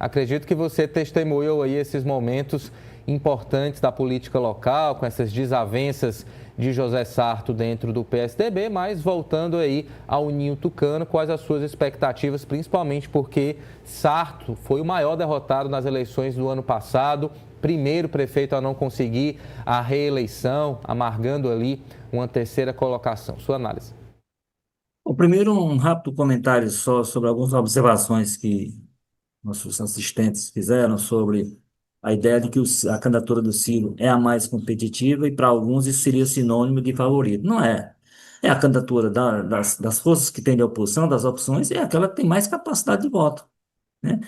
Acredito que você testemunhou aí esses momentos importantes da política local, com essas desavenças de José Sarto dentro do PSDB, mas voltando aí ao Ninho Tucano, quais as suas expectativas, principalmente porque Sarto foi o maior derrotado nas eleições do ano passado, primeiro prefeito a não conseguir a reeleição, amargando ali uma terceira colocação. Sua análise. Bom, primeiro, um rápido comentário só sobre algumas observações que nossos assistentes fizeram sobre a ideia de que a candidatura do Ciro é a mais competitiva e para alguns isso seria sinônimo de favorito. Não é. É a candidatura das forças que têm de oposição, das opções, é aquela que tem mais capacidade de voto, né?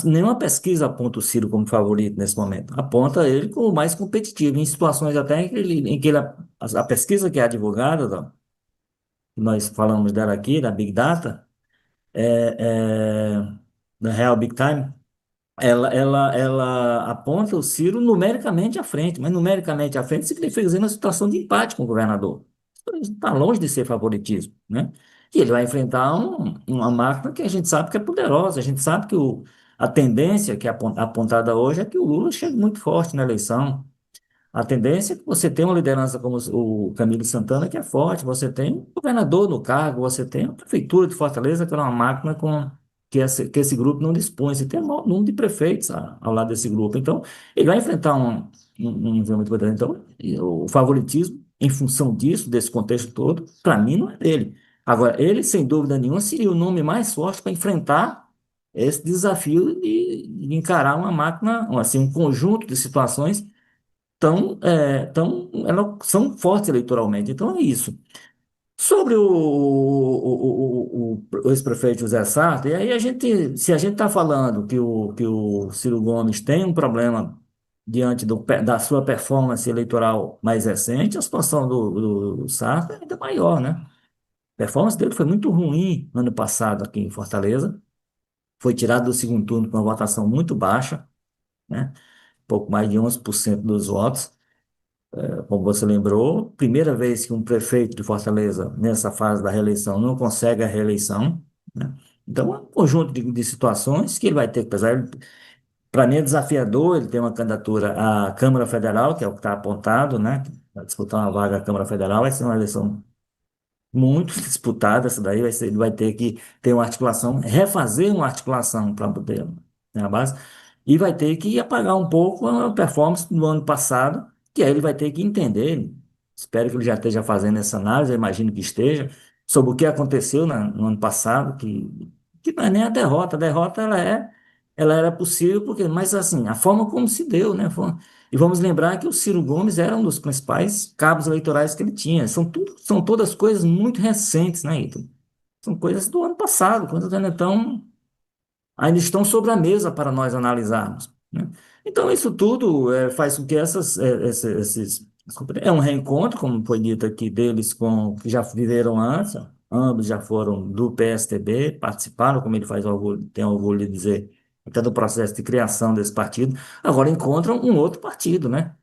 Nenhuma pesquisa aponta o Ciro como favorito nesse momento. Aponta ele como mais competitivo, em situações até a pesquisa que é advogada, nós falamos dela aqui, da Big Data, da Real Big Time, ela aponta o Ciro numericamente à frente, mas numericamente à frente significa dizer uma situação de empate com o governador. Está longe de ser favoritismo, né? E ele vai enfrentar uma máquina que a gente sabe que é poderosa, a gente sabe que a tendência que é apontada hoje é que o Lula chegue muito forte na eleição. A tendência é que você tenha uma liderança como o Camilo Santana, que é forte, você tem um governador no cargo, você tem a prefeitura de Fortaleza, que é uma máquina que esse grupo não dispõe, você tem o maior número de prefeitos ao lado desse grupo. Então, ele vai enfrentar um desafio muito grande. Então, o favoritismo, em função disso, desse contexto todo, para mim não é dele. Agora, ele, sem dúvida nenhuma, seria o nome mais forte para enfrentar esse desafio de encarar uma máquina, assim, um conjunto de situações elas são fortes eleitoralmente. Então é isso. Sobre o ex-prefeito José Sarto, e aí se a gente está falando que o Ciro Gomes tem um problema diante da sua performance eleitoral mais recente, a situação do Sarto é ainda maior, né? A performance dele foi muito ruim no ano passado aqui em Fortaleza, foi tirado do segundo turno com uma votação muito baixa, né? Pouco mais de 11% dos votos. Como você lembrou, primeira vez que um prefeito de Fortaleza, nessa fase da reeleição, não consegue a reeleição, né? Então, é um conjunto de situações que ele vai ter que pesar. Para mim é desafiador, ele tem uma candidatura à Câmara Federal, que é o que está apontado, né? Para disputar uma vaga à Câmara Federal, vai ser uma eleição muito disputada, essa daí ele vai ter que ter uma articulação, refazer uma articulação para poder, né, a base, e vai ter que apagar um pouco a performance do ano passado, que aí ele vai ter que entender, espero que ele já esteja fazendo essa análise, eu imagino que esteja, sobre o que aconteceu no ano passado, que não é nem a derrota ela era possível, mas assim, a forma como se deu, né? E vamos lembrar que o Ciro Gomes era um dos principais cabos eleitorais que ele tinha. São todas coisas muito recentes, né, Ítalo? São coisas do ano passado, coisas ainda estão sobre a mesa para nós analisarmos, né? Então, isso tudo faz com que desculpa, é um reencontro, como foi dito aqui, deles com que já viveram antes, ambos já foram do PSDB, participaram, como ele tem orgulho de dizer, até do processo de criação desse partido, agora encontram um outro partido, né?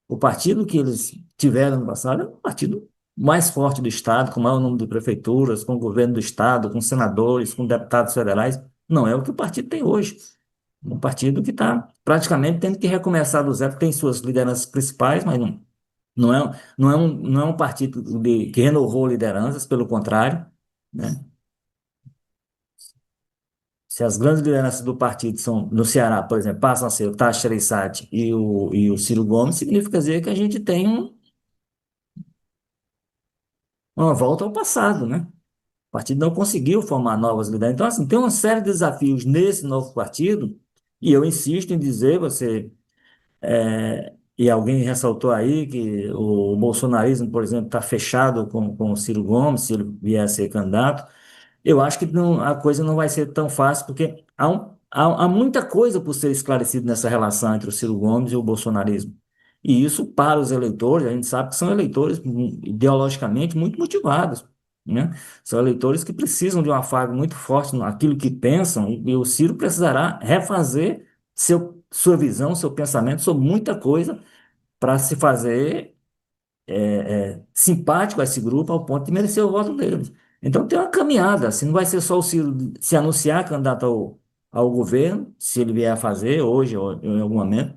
O partido que eles tiveram no passado é o partido mais forte do Estado, com o maior número de prefeituras, com o governo do Estado, com senadores, com deputados federais. Não é o que o partido tem hoje. Um partido que está praticamente tendo que recomeçar do zero, tem suas lideranças principais, mas não é um partido que renovou lideranças, pelo contrário, né? Se as grandes lideranças do partido são, no Ceará, por exemplo, passam a ser o Tasso Gereissati e o Ciro Gomes, significa dizer que a gente tem uma volta ao passado, né? O partido não conseguiu formar novas lideranças. Então, assim, tem uma série de desafios nesse novo partido, e eu insisto em dizer, e alguém ressaltou aí que o bolsonarismo, por exemplo, está fechado com o Ciro Gomes, se ele vier a ser candidato. Eu acho que a coisa não vai ser tão fácil, porque há muita coisa por ser esclarecida nessa relação entre o Ciro Gomes e o bolsonarismo. E isso, para os eleitores, a gente sabe que são eleitores ideologicamente muito motivados, né? São eleitores que precisam de um afago muito forte naquilo que pensam, e o Ciro precisará refazer sua visão, seu pensamento sobre muita coisa para se fazer simpático a esse grupo ao ponto de merecer o voto deles. Então tem uma caminhada, assim, não vai ser só o Ciro se anunciar candidato ao governo, se ele vier a fazer hoje ou em algum momento,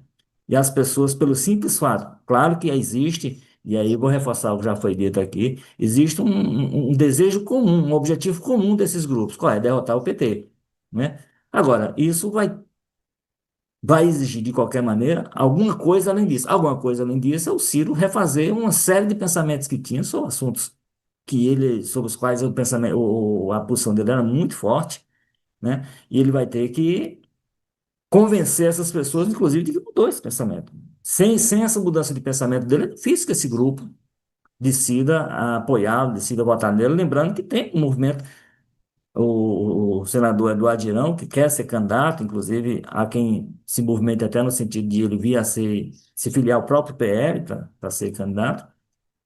e as pessoas, pelo simples fato, claro que existe, e aí eu vou reforçar o que já foi dito aqui, existe um desejo comum, um objetivo comum desses grupos, qual é? Derrotar o PT, né? Agora, isso vai exigir, de qualquer maneira, alguma coisa além disso. Alguma coisa além disso é o Ciro refazer uma série de pensamentos que tinha sobre assuntos sobre os quais o pensamento, a posição dele era muito forte, né? E ele vai ter que convencer essas pessoas, inclusive, de que mudou esse pensamento. Sem essa mudança de pensamento dele, é difícil que esse grupo decida apoiá-lo, decida votar nele. Lembrando que tem um movimento, o senador Eduardo Girão, que quer ser candidato, inclusive há quem se movimente até no sentido de ele vir a se filiar ao próprio PL para ser candidato,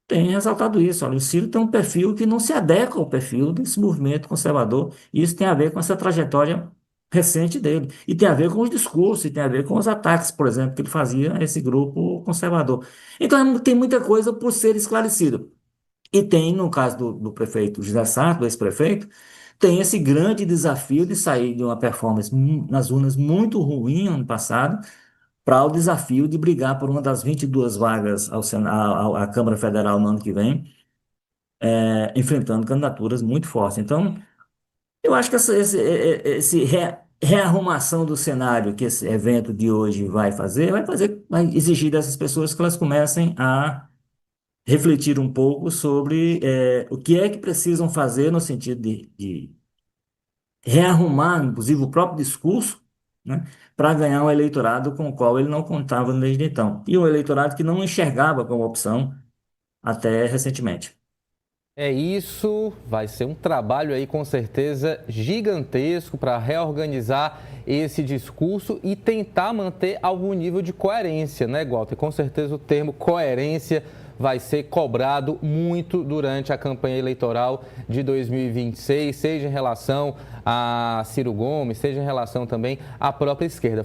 tem ressaltado isso. Olha, o Ciro tem um perfil que não se adequa ao perfil desse movimento conservador. E isso tem a ver com essa trajetória recente dele. E tem a ver com os discursos, e tem a ver com os ataques, por exemplo, que ele fazia a esse grupo conservador. Então, tem muita coisa por ser esclarecida. E tem, no caso do prefeito José Sarto, do ex-prefeito, tem esse grande desafio de sair de uma performance nas urnas muito ruim ano passado para o desafio de brigar por uma das 22 vagas à Câmara Federal no ano que vem, enfrentando candidaturas muito fortes. Então, eu acho que esse rearrumação do cenário que esse evento de hoje vai exigir dessas pessoas que elas comecem a refletir um pouco sobre o que é que precisam fazer no sentido de rearrumar, inclusive, o próprio discurso, né, para ganhar um eleitorado com o qual ele não contava desde então. E um eleitorado que não enxergava como opção até recentemente. É isso, vai ser um trabalho aí com certeza gigantesco para reorganizar esse discurso e tentar manter algum nível de coerência, né, Walter? Com certeza o termo coerência vai ser cobrado muito durante a campanha eleitoral de 2026, seja em relação a Ciro Gomes, seja em relação também à própria esquerda.